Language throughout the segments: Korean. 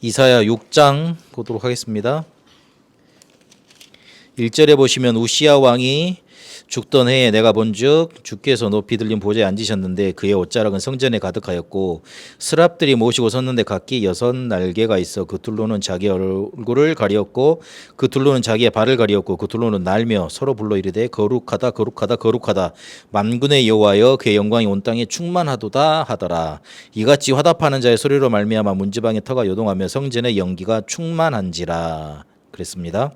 이사야 6장 보도록 하겠습니다. 1절에 보시면 우시야 왕이 죽던 해에 내가 본즉 주께서 높이 들린 보좌에 앉으셨는데 그의 옷자락은 성전에 가득하였고 스랍들이 모시고 섰는데 각기 6날개가 있어 그 둘로는 자기 얼굴을 가리었고 그 둘로는 자기의 발을 가리었고 그 둘로는 날며 서로 불러 이르되 거룩하다 거룩하다 거룩하다 만군의 여호와여 그의 영광이 온 땅에 충만하도다 하더라. 이같이 화답하는 자의 소리로 말미암아 문지방의 터가 요동하며 성전의 연기가 충만한지라 그랬습니다.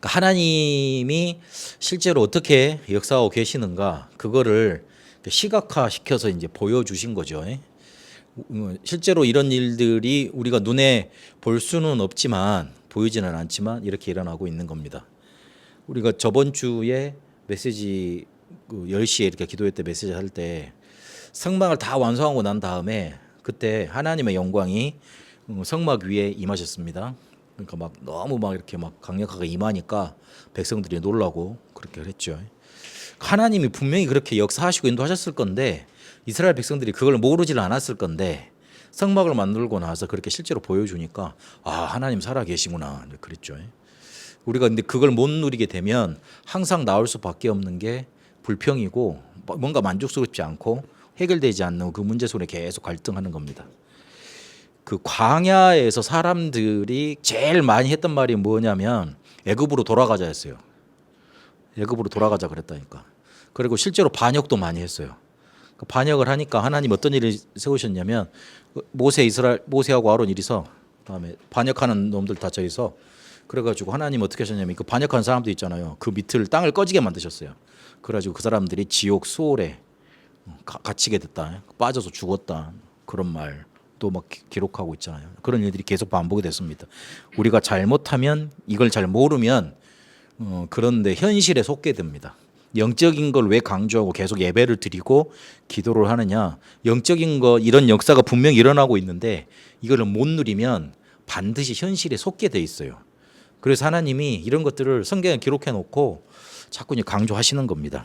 하나님이 실제로 어떻게 역사하고 계시는가 그거를 시각화시켜서 이제 보여주신 거죠. 실제로 이런 일들이 우리가 눈에 볼 수는 없지만 보이지는 않지만 이렇게 일어나고 있는 겁니다. 우리가 저번 주에 메시지 10시에 이렇게 기도회 때 메시지 할 때 성막을 다 완성하고 난 다음에 그때 하나님의 영광이 성막 위에 임하셨습니다. 그러니까 막 너무 막 이렇게 막 강력하게 임하니까 백성들이 놀라고 그렇게 했죠. 하나님이 분명히 그렇게 역사하시고 인도하셨을 건데 이스라엘 백성들이 그걸 모르지는 않았을 건데 성막을 만들고 나서 그렇게 실제로 보여주니까 아 하나님 살아 계시구나 그랬죠. 우리가 근데 그걸 못 누리게 되면 항상 나올 수밖에 없는 게 불평이고 뭔가 만족스럽지 않고 해결되지 않는 그 문제 속에 계속 갈등하는 겁니다. 그 광야에서 사람들이 제일 많이 했던 말이 뭐냐면 애굽으로 돌아가자였어요. 애굽으로 돌아가자 그랬다니까. 그리고 실제로 반역도 많이 했어요. 그 반역을 하니까 하나님 어떤 일을 세우셨냐면 모세하고 아론 이리서 그다음에 반역하는 놈들 다 저기서 그래가지고 하나님 어떻게 하셨냐면 그 반역하는 사람도 있잖아요. 그 밑을 땅을 꺼지게 만드셨어요. 그래가지고 그 사람들이 지옥 수월에 갇히게 됐다, 빠져서 죽었다 그런 말. 또 막 기록하고 있잖아요. 그런 일들이 계속 반복이 됐습니다. 우리가 잘못하면 이걸 잘 모르면 그런데 현실에 속게 됩니다. 영적인 걸 왜 강조하고 계속 예배를 드리고 기도를 하느냐? 영적인 거 이런 역사가 분명히 일어나고 있는데 이걸 못 누리면 반드시 현실에 속게 돼 있어요. 그래서 하나님이 이런 것들을 성경에 기록해 놓고 자꾸 강조하시는 겁니다.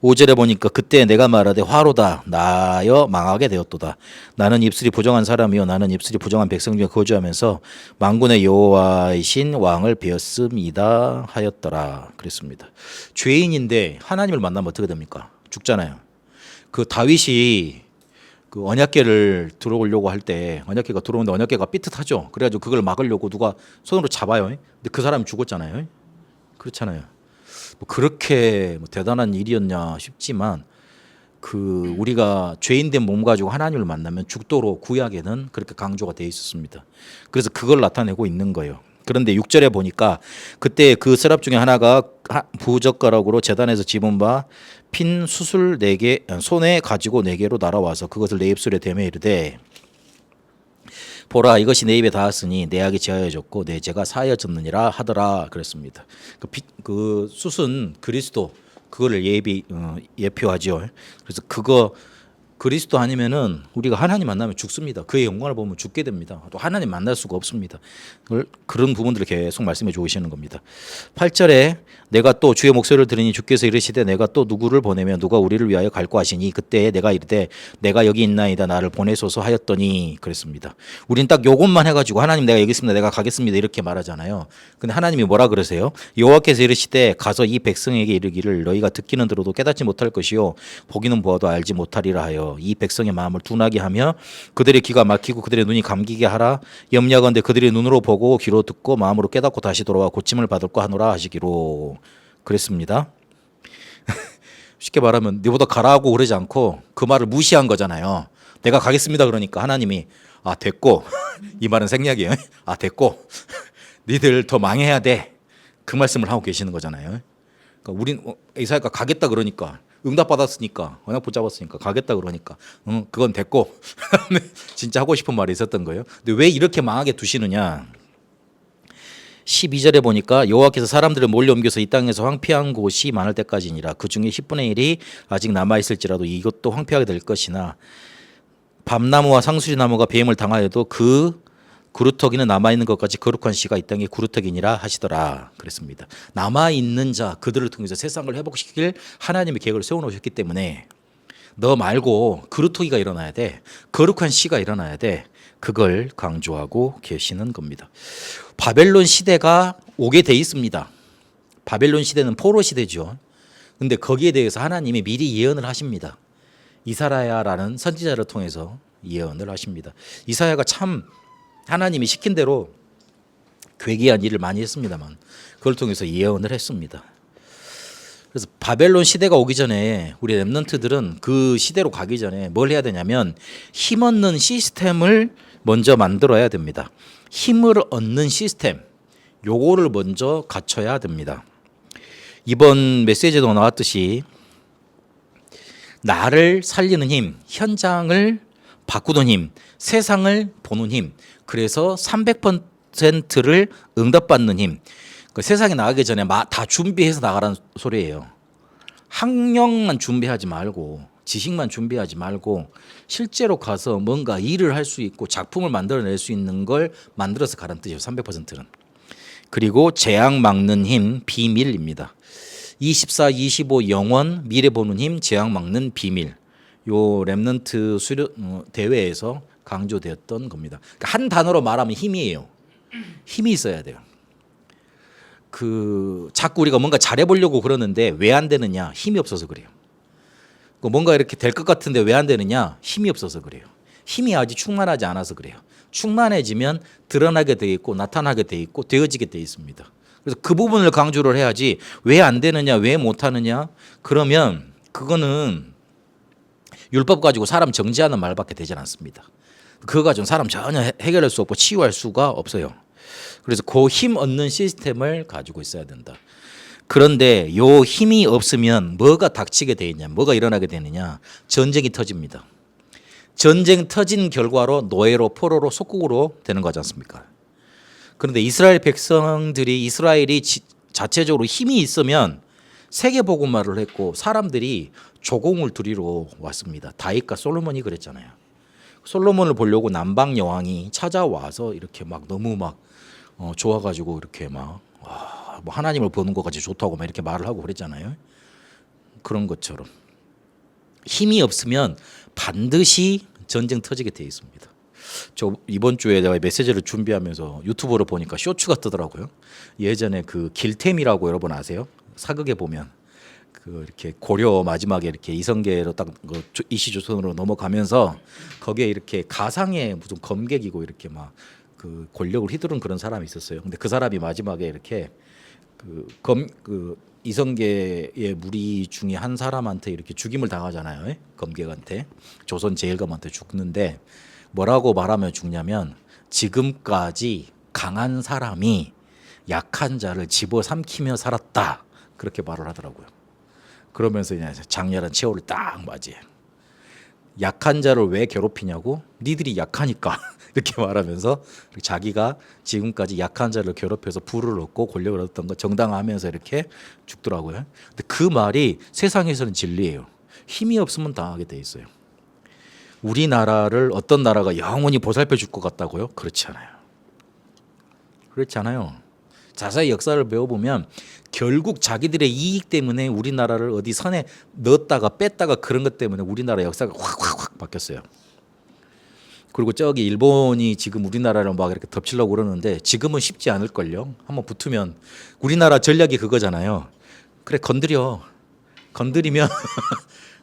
5절에 보니까 그때 내가 말하되 화로다 나여 망하게 되었도다. 나는 입술이 부정한 사람이요 나는 입술이 부정한 백성 중에 거주하면서 만군의 여호와이신 왕을 베었음이다 하였더라 그랬습니다. 죄인인데 하나님을 만나면 어떻게 됩니까? 죽잖아요. 그 다윗이 그 언약궤를 들어오려고 할 때 언약궤가 들어오는데 언약궤가 삐끗하죠. 그래가지고 그걸 막으려고 누가 손으로 잡아요. 근데 그 사람이 죽었잖아요. 그렇잖아요. 그렇게 대단한 일이었냐 싶지만 그 우리가 죄인된 몸 가지고 하나님을 만나면 죽도록 구약에는 그렇게 강조가 되어 있었습니다. 그래서 그걸 나타내고 있는 거예요. 그런데 6절에 보니까 그때 그 서랍 중에 하나가 부젓가락으로 제단에서 집은 바 핀 수술 4개 손에 가지고 4개로 날아와서 그것을 내 입술에 대매 이르되 보라 이것이 내 입에 닿았으니 내 악이 제하여졌고 내 죄가 사하여졌느니라 하더라 그랬습니다. 그 숫은 그리스도 그거를 예표하죠. 그래서 그거 그리스도 아니면은 우리가 하나님 만나면 죽습니다. 그의 영광을 보면 죽게 됩니다. 또 하나님 만날 수가 없습니다. 그런 부분들을 계속 말씀해 주시는 겁니다. 8절에 내가 또 주의 목소리를 들으니 주께서 이르시되 내가 또 누구를 보내면 누가 우리를 위하여 갈고 하시니 그때 내가 이르되 내가 여기 있나이다 나를 보내소서 하였더니 그랬습니다. 우린 딱 요것만 해가지고 하나님 내가 여기 있습니다 내가 가겠습니다 이렇게 말하잖아요. 근데 하나님이 뭐라 그러세요? 여호와께서 이르시되 가서 이 백성에게 이르기를 너희가 듣기는 들어도 깨닫지 못할 것이요 보기는 보아도 알지 못하리라 하여 이 백성의 마음을 둔하게 하며 그들의 귀가 막히고 그들의 눈이 감기게 하라. 염려하건대 그들의 눈으로 보고 귀로 듣고 마음으로 깨닫고 다시 돌아와 고침을 받을까 하노라 하시기로 그랬습니다. 쉽게 말하면 너보다 가라고 그러지 않고 그 말을 무시한 거잖아요. 내가 가겠습니다 그러니까 하나님이 아 됐고 이 말은 생략이에요. 아 됐고 니들 더 망해야 돼. 그 말씀을 하고 계시는 거잖아요. 그러니까 우린 이사야가 가겠다 그러니까 응답받았으니까 언약 붙잡았으니까 가겠다 그러니까 그건 됐고 진짜 하고 싶은 말이 있었던 거예요. 근데 왜 이렇게 망하게 두시느냐? 12절에 보니까 여호와께서 사람들을 몰려 옮겨서 이 땅에서 황폐한 곳이 많을 때까지니라. 그 중에 10분의 1이 아직 남아있을지라도 이것도 황폐하게 될 것이나 밤나무와 상수리나무가 배임을 당하여도 그 구루터기는 남아있는 것까지 거룩한 씨가 이 땅에 구루터기니라 하시더라 그랬습니다. 남아있는 자 그들을 통해서 세상을 회복시킬 하나님의 계획을 세워놓으셨기 때문에 너 말고 그루터기가 일어나야 돼. 거룩한 씨가 일어나야 돼. 그걸 강조하고 계시는 겁니다. 바벨론 시대가 오게 돼 있습니다. 바벨론 시대는 포로 시대죠. 근데 거기에 대해서 하나님이 미리 예언을 하십니다. 이사야라는 선지자를 통해서 예언을 하십니다. 이사야가 참 하나님이 시킨 대로 괴기한 일을 많이 했습니다만 그걸 통해서 예언을 했습니다. 그래서 바벨론 시대가 오기 전에 우리 렘넌트들은 그 시대로 가기 전에 뭘 해야 되냐면 힘 얻는 시스템을 먼저 만들어야 됩니다. 힘을 얻는 시스템, 요거를 먼저 갖춰야 됩니다. 이번 메시지에도 나왔듯이 나를 살리는 힘, 현장을 바꾸는 힘, 세상을 보는 힘, 그래서 300%를 응답받는 힘. 그 세상에 나가기 전에 다 준비해서 나가라는 소리예요. 학력만 준비하지 말고 지식만 준비하지 말고 실제로 가서 뭔가 일을 할 수 있고 작품을 만들어낼 수 있는 걸 만들어서 가라는 뜻이에요. 300%는. 그리고 재앙 막는 힘, 비밀입니다. 24, 25 영원, 미래 보는 힘, 재앙 막는 비밀. 요 렘넌트 수련 대회에서 강조되었던 겁니다. 그러니까 한 단어로 말하면 힘이에요. 힘이 있어야 돼요. 자꾸 우리가 뭔가 잘해보려고 그러는데 왜 안 되느냐? 힘이 없어서 그래요. 뭔가 이렇게 될 것 같은데 왜 안 되느냐? 힘이 없어서 그래요. 힘이 아직 충만하지 않아서 그래요. 충만해지면 드러나게 돼 있고 나타나게 돼 있고 되어지게 돼 있습니다. 그래서 그 부분을 강조를 해야지 왜 안 되느냐? 왜 못하느냐? 그러면 그거는 율법 가지고 사람 정죄하는 말밖에 되지 않습니다. 그거 가지고 사람 전혀 해결할 수 없고 치유할 수가 없어요. 그래서 그 힘 얻는 시스템을 가지고 있어야 된다. 그런데 요 힘이 없으면 뭐가 닥치게 돼 있냐, 뭐가 일어나게 되느냐, 전쟁이 터집니다. 전쟁 터진 결과로 노예로 포로로 속국으로 되는 거지 않습니까? 그런데 이스라엘 백성들이 이스라엘이 자체적으로 힘이 있으면 세계복음화를 했고 사람들이 조공을 드리러 왔습니다. 다윗과 솔로몬이 그랬잖아요. 솔로몬을 보려고 남방 여왕이 찾아와서 이렇게 막 너무 막 좋아가지고 이렇게 막 뭐 하나님을 보는 것까지 좋다고 막 이렇게 말을 하고 그랬잖아요. 그런 것처럼 힘이 없으면 반드시 전쟁 터지게 돼 있습니다. 저 이번 주에 내가 메시지를 준비하면서 유튜브를 보니까 쇼츠가 뜨더라고요. 예전에 그 길템이라고 여러분 아세요? 사극에 보면 그 이렇게 고려 마지막에 이렇게 이성계로 딱 이시조선으로 넘어가면서 거기에 이렇게 가상의 무슨 검객이고 이렇게 막 그 권력을 휘두른 그런 사람이 있었어요. 근데 그 사람이 마지막에 이렇게 그 이성계의 무리 중에 한 사람한테 이렇게 죽임을 당하잖아요. 검객한테 조선 제일검한테 죽는데 뭐라고 말하면 죽냐면 지금까지 강한 사람이 약한 자를 집어삼키며 살았다 그렇게 말을 하더라고요. 그러면서 이제 장렬한 최후를 딱 맞이해요. 약한 자를 왜 괴롭히냐고? 니들이 약하니까 이렇게 말하면서 자기가 지금까지 약한 자를 괴롭혀서 부를 얻고 권력을 얻었던 거 정당화하면서 이렇게 죽더라고요. 근데 그 말이 세상에서는 진리예요. 힘이 없으면 당하게 돼 있어요. 우리나라를 어떤 나라가 영원히 보살펴 줄 것 같다고요? 그렇지 않아요. 그렇지 않아요. 자세히 역사를 배워보면 결국 자기들의 이익 때문에 우리나라를 어디 선에 넣었다가 뺐다가 그런 것 때문에 우리나라 역사가 확 바뀌었어요. 그리고 저기 일본이 지금 우리나라를 막 이렇게 덮치려고 그러는데 지금은 쉽지 않을걸요. 한번 붙으면 우리나라 전략이 그거잖아요. 그래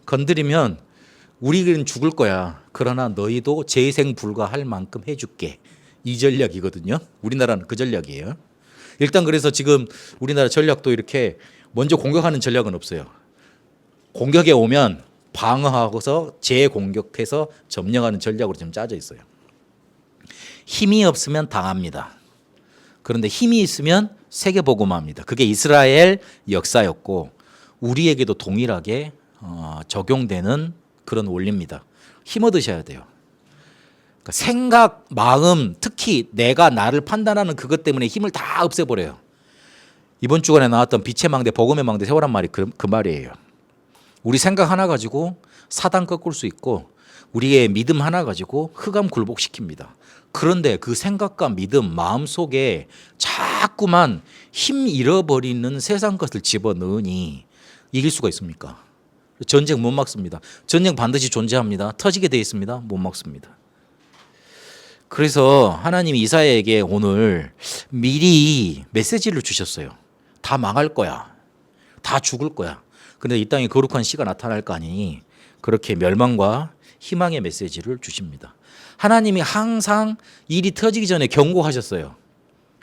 건드리면 우리는 죽을 거야. 그러나 너희도 재생 불가할 만큼 해줄게. 이 전략이거든요. 우리나라는 그 전략이에요. 일단 그래서 지금 우리나라 전략도 이렇게 먼저 공격하는 전략은 없어요. 공격에 오면 방어하고서 재공격해서 점령하는 전략으로 지금 짜져 있어요. 힘이 없으면 당합니다. 그런데 힘이 있으면 세계복음화합니다. 그게 이스라엘 역사였고 우리에게도 동일하게 적용되는 그런 원리입니다. 힘 얻으셔야 돼요. 그러니까 생각, 마음, 특히 내가 나를 판단하는 그것 때문에 힘을 다 없애버려요. 이번 주간에 나왔던 빛의 망대, 복음의 망대 세우란 말이 그 말이에요. 우리 생각 하나 가지고 사단 꺾을 수 있고 우리의 믿음 하나 가지고 흑암 굴복시킵니다. 그런데 그 생각과 믿음, 마음 속에 자꾸만 힘 잃어버리는 세상 것을 집어넣으니 이길 수가 있습니까? 전쟁 못 막습니다. 전쟁 반드시 존재합니다. 터지게 돼 있습니다. 못 막습니다. 그래서 하나님이 이사야에게 오늘 미리 메시지를 주셨어요. 다 망할 거야. 다 죽을 거야. 근데 이 땅에 거룩한 씨가 나타날 거 아니니 그렇게 멸망과 희망의 메시지를 주십니다. 하나님이 항상 일이 터지기 전에 경고하셨어요.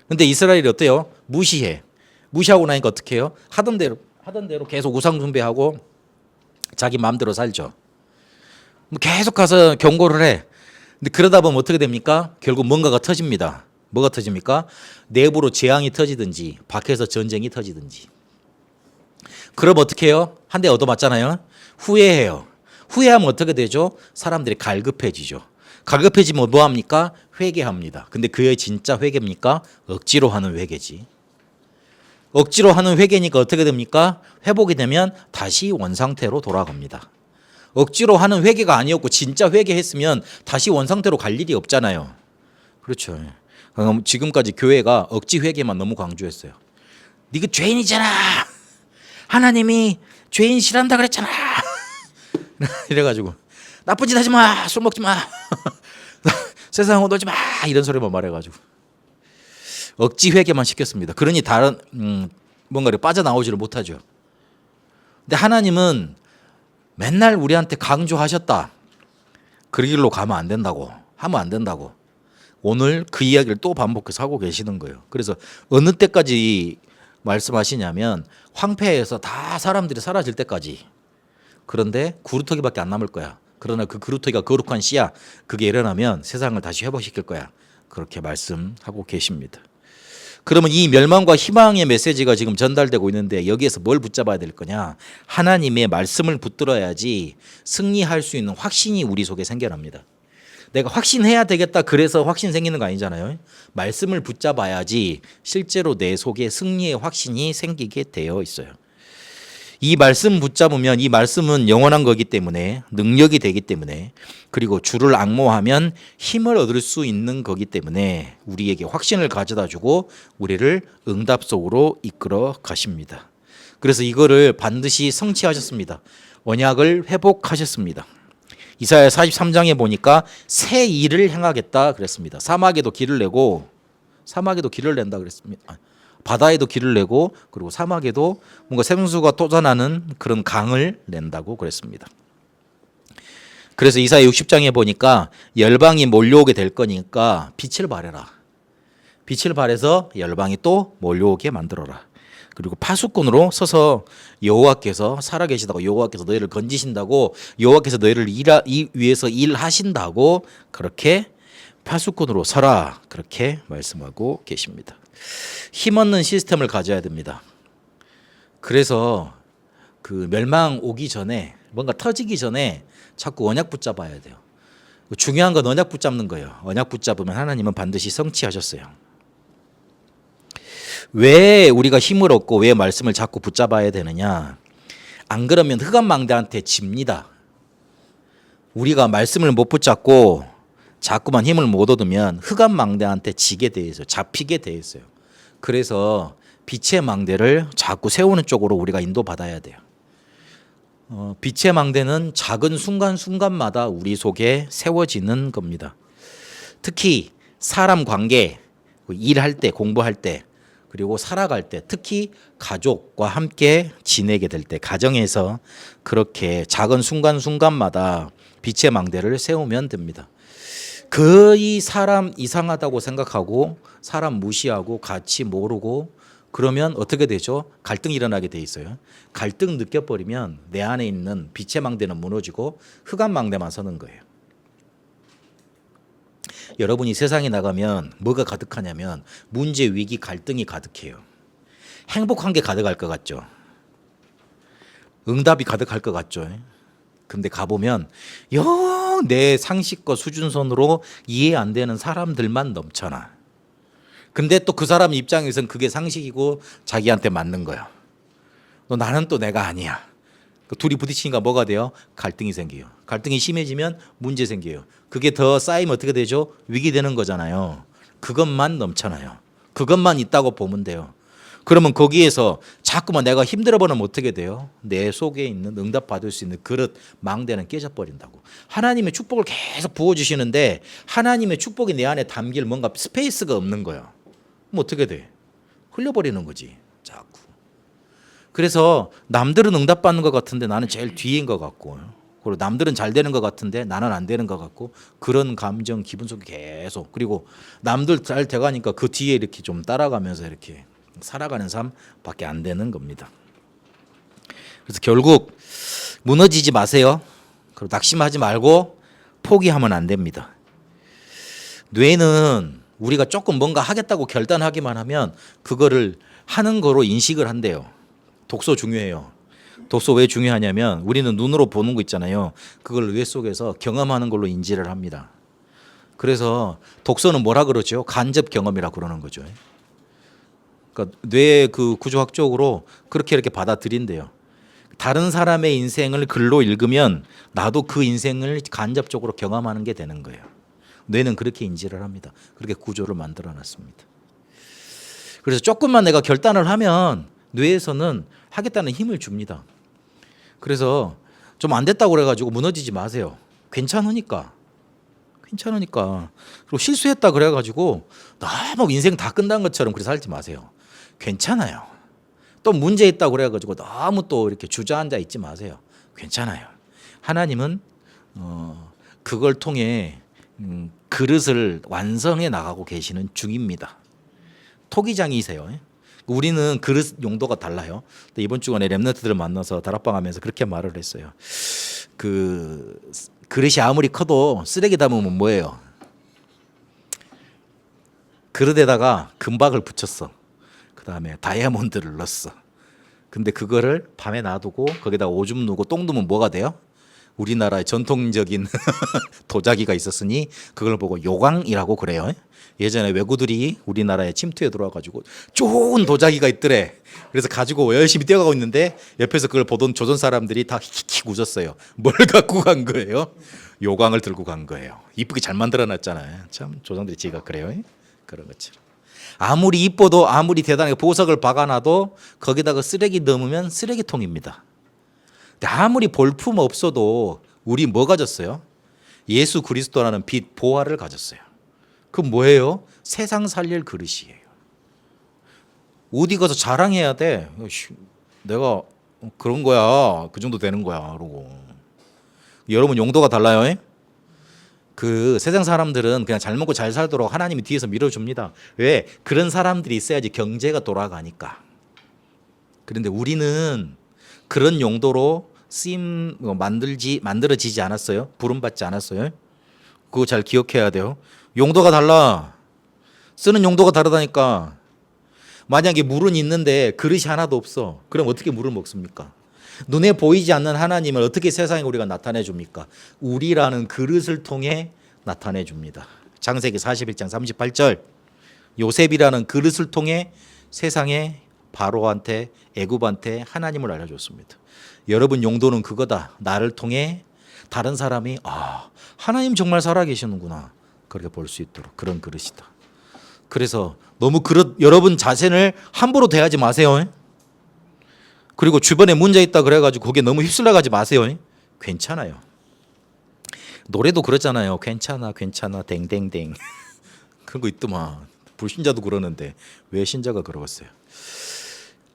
근데 이스라엘이 어때요? 무시하고 나니까 어떻게 해요? 하던 대로 계속 우상 숭배하고 자기 마음대로 살죠. 계속 가서 경고를 해. 근데 그러다 보면 어떻게 됩니까? 결국 뭔가가 터집니다. 뭐가 터집니까? 내부로 재앙이 터지든지 밖에서 전쟁이 터지든지. 그럼 어떻게 해요? 한 대 얻어맞잖아요. 후회해요. 후회하면 어떻게 되죠? 사람들이 갈급해지죠. 갈급해지면 뭐 합니까? 회개합니다. 근데 그게 진짜 회개입니까? 억지로 하는 회개지. 억지로 하는 회개니까 어떻게 됩니까? 회복이 되면 다시 원상태로 돌아갑니다. 억지로 하는 회개가 아니었고 진짜 회개했으면 다시 원상태로 갈 일이 없잖아요. 그렇죠. 지금까지 교회가 억지 회개만 너무 강조했어요. 네가 죄인이잖아. 하나님이 죄인 싫어한다 그랬잖아. 이래가지고 나쁜 짓 하지 마. 술 먹지 마. 세상하고 놀지 마. 이런 소리만 말해가지고 억지 회개만 시켰습니다. 그러니 다른 뭔가를 빠져나오지를 못하죠. 근데 하나님은 맨날 우리한테 강조하셨다. 그 길로 가면 안 된다고. 하면 안 된다고. 오늘 그 이야기를 또 반복해서 하고 계시는 거예요. 그래서 어느 때까지 말씀하시냐면 황폐해서 다 사람들이 사라질 때까지. 그런데 구루터기밖에 안 남을 거야. 그러나 그 구루터기가 거룩한 씨야. 그게 일어나면 세상을 다시 회복시킬 거야. 그렇게 말씀하고 계십니다. 그러면 이 멸망과 희망의 메시지가 지금 전달되고 있는데 여기에서 뭘 붙잡아야 될 거냐? 하나님의 말씀을 붙들어야지 승리할 수 있는 확신이 우리 속에 생겨납니다. 내가 확신해야 되겠다 그래서 확신 생기는 거 아니잖아요. 말씀을 붙잡아야지 실제로 내 속에 승리의 확신이 생기게 되어 있어요. 이 말씀 붙잡으면 이 말씀은 영원한 거기 때문에 능력이 되기 때문에 그리고 주를 앙모하면 힘을 얻을 수 있는 거기 때문에 우리에게 확신을 가져다 주고 우리를 응답 속으로 이끌어 가십니다. 그래서 이거를 반드시 성취하셨습니다. 언약을 회복하셨습니다. 이사야 43장에 보니까 새 일을 행하겠다 그랬습니다. 사막에도 길을 내고 사막에도 길을 낸다 그랬습니다. 바다에도 길을 내고 그리고 사막에도 뭔가 생수가 쏟아나는 그런 강을 낸다고 그랬습니다. 그래서 이사야 60장에 보니까 열방이 몰려오게 될 거니까 빛을 발해라. 빛을 발해서 열방이 또 몰려오게 만들어라. 그리고 파수꾼으로 서서 여호와께서 살아계시다고 여호와께서 너희를 건지신다고 여호와께서 너희를 위해서 일하신다고 그렇게 파수꾼으로 서라 그렇게 말씀하고 계십니다. 힘없는 시스템을 가져야 됩니다. 그래서 그 멸망 오기 전에 뭔가 터지기 전에 자꾸 언약 붙잡아야 돼요. 중요한 건 언약 붙잡는 거예요. 언약 붙잡으면 하나님은 반드시 성취하셨어요. 왜 우리가 힘을 얻고 왜 말씀을 자꾸 붙잡아야 되느냐? 안 그러면 흑암망대한테 집니다. 우리가 말씀을 못 붙잡고 자꾸만 힘을 못 얻으면 흑암망대한테 지게 돼 있어요. 잡히게 돼 있어요. 그래서 빛의 망대를 자꾸 세우는 쪽으로 우리가 인도받아야 돼요. 빛의 망대는 작은 순간순간마다 우리 속에 세워지는 겁니다. 특히 사람 관계, 일할 때, 공부할 때, 그리고 살아갈 때, 특히 가족과 함께 지내게 될 때, 가정에서 그렇게 작은 순간순간마다 빛의 망대를 세우면 됩니다. 거의 사람 이상하다고 생각하고 사람 무시하고 같이 모르고 그러면 어떻게 되죠? 갈등이 일어나게 돼 있어요. 갈등 느껴버리면 내 안에 있는 빛의 망대는 무너지고 흑암 망대만 서는 거예요. 여러분이 세상에 나가면 뭐가 가득하냐면 문제, 위기, 갈등이 가득해요. 행복한 게 가득할 것 같죠? 응답이 가득할 것 같죠? 근데 가보면 영 내 상식과 수준선으로 이해 안 되는 사람들만 넘쳐나. 근데 또 그 사람 입장에서는 그게 상식이고 자기한테 맞는 거야. 나는 또 내가 아니야. 둘이 부딪히니까 뭐가 돼요? 갈등이 생겨요. 갈등이 심해지면 문제 생겨요. 그게 더 쌓이면 어떻게 되죠? 위기되는 거잖아요. 그것만 넘쳐나요. 그것만 있다고 보면 돼요. 그러면 거기에서 자꾸만 내가 힘들어 버리면 어떻게 돼요? 내 속에 있는 응답 받을 수 있는 그릇 망대는 깨져버린다고. 하나님의 축복을 계속 부어주시는데 하나님의 축복이 내 안에 담길 뭔가 스페이스가 없는 거야. 그럼 어떻게 돼? 흘려버리는 거지 자꾸. 그래서 남들은 응답 받는 것 같은데 나는 제일 뒤인 것 같고, 그리고 남들은 잘 되는 것 같은데 나는 안 되는 것 같고, 그런 감정 기분 속에 계속, 그리고 남들 잘 돼가니까 그 뒤에 이렇게 좀 따라가면서 이렇게 살아가는 삶밖에 안 되는 겁니다. 그래서 결국 무너지지 마세요. 그리고 낙심하지 말고 포기하면 안 됩니다. 뇌는 우리가 조금 뭔가 하겠다고 결단하기만 하면 그거를 하는 거로 인식을 한대요. 독서 중요해요. 독서 왜 중요하냐면 우리는 눈으로 보는 거 있잖아요. 그걸 뇌 속에서 경험하는 걸로 인지를 합니다. 그래서 독서는 뭐라 그러죠? 간접 경험이라 그러는 거죠. 그러니까 뇌 그 구조학적으로 그렇게 이렇게 받아들인대요. 다른 사람의 인생을 글로 읽으면 나도 그 인생을 간접적으로 경험하는 게 되는 거예요. 뇌는 그렇게 인지를 합니다. 그렇게 구조를 만들어 놨습니다. 그래서 조금만 내가 결단을 하면 뇌에서는 하겠다는 힘을 줍니다. 그래서 좀 안 됐다고 그래가지고 무너지지 마세요. 괜찮으니까. 그리고 실수했다 그래가지고 너무 인생 다 끝난 것처럼 그렇게 살지 마세요. 괜찮아요. 또 문제 있다고 그래가지고 너무 또 이렇게 주저앉아 있지 마세요. 괜찮아요. 하나님은 그걸 통해 그릇을 완성해 나가고 계시는 중입니다. 토기장이세요. 우리는 그릇 용도가 달라요. 이번 주간에 렘넌트들을 만나서 다락방 하면서 그렇게 말을 했어요. 그 그릇이 아무리 커도 쓰레기 담으면 뭐예요? 그릇에다가 금박을 붙였어. 그 다음에 다이아몬드를 넣었어. 근데 그거를 밤에 놔두고 거기다가 오줌 누고 똥 누면 뭐가 돼요? 우리나라의 전통적인 도자기가 있었으니 그걸 보고 요강이라고 그래요. 예전에 외구들이 우리나라에 침투해 들어와가지고 좋은 도자기가 있더래. 그래서 가지고 열심히 뛰어가고 있는데 옆에서 그걸 보던 조선 사람들이 다 킥킥 웃었어요. 뭘 갖고 간 거예요? 요강을 들고 간 거예요. 이쁘게 잘 만들어놨잖아요. 참 조상들이 지가 그래요. 그런 것처럼. 아무리 이뻐도 아무리 대단하게 보석을 박아놔도 거기다가 쓰레기 넣으면 쓰레기통입니다. 근데 아무리 볼품 없어도 우리 뭐 가졌어요? 예수 그리스도라는 빛 보화를 가졌어요. 그럼 뭐예요? 세상 살릴 그릇이에요. 어디 가서 자랑해야 돼. 내가 그런 거야. 그 정도 되는 거야. 그러고. 여러분 용도가 달라요. 그 세상 사람들은 그냥 잘 먹고 잘 살도록 하나님이 뒤에서 밀어줍니다. 왜? 그런 사람들이 있어야지 경제가 돌아가니까. 그런데 우리는 그런 용도로 만들어지지 않았어요. 부름받지 않았어요. 그거 잘 기억해야 돼요. 용도가 달라. 쓰는 용도가 다르다니까. 만약에 물은 있는데 그릇이 하나도 없어. 그럼 어떻게 물을 먹습니까? 눈에 보이지 않는 하나님을 어떻게 세상에 우리가 나타내 줍니까? 우리라는 그릇을 통해 나타내 줍니다. 창세기 41장 38절. 요셉이라는 그릇을 통해 세상에 바로한테 애굽한테 하나님을 알려줬습니다. 여러분 용도는 그거다. 나를 통해 다른 사람이 하나님 정말 살아계시는구나. 그렇게 볼 수 있도록 그런 그릇이다. 그래서 너무 여러분 자신을 함부로 대하지 마세요. 그리고 주변에 문제 있다 그래가지고 거기에 너무 휩쓸려가지 마세요. 괜찮아요. 노래도 그러잖아요. 괜찮아 댕댕댕. 그런 거 있더만. 불신자도 그러는데 왜 신자가 그러겠어요.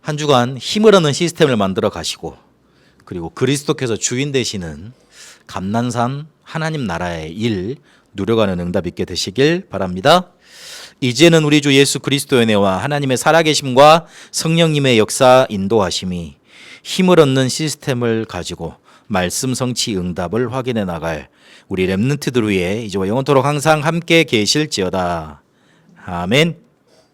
한 주간 힘을 얻는 시스템을 만들어 가시고, 그리고 그리스도께서 주인 되시는 감난산 하나님 나라의 일 누려가는 응답 있게 되시길 바랍니다. 이제는 우리 주 예수 그리스도의 은혜와 하나님의 살아계심과 성령님의 역사 인도하심이 힘을 얻는 시스템을 가지고 말씀 성취 응답을 확인해 나갈 우리 렘넌트들 위해 이제와 영원토록 항상 함께 계실지어다. 아멘.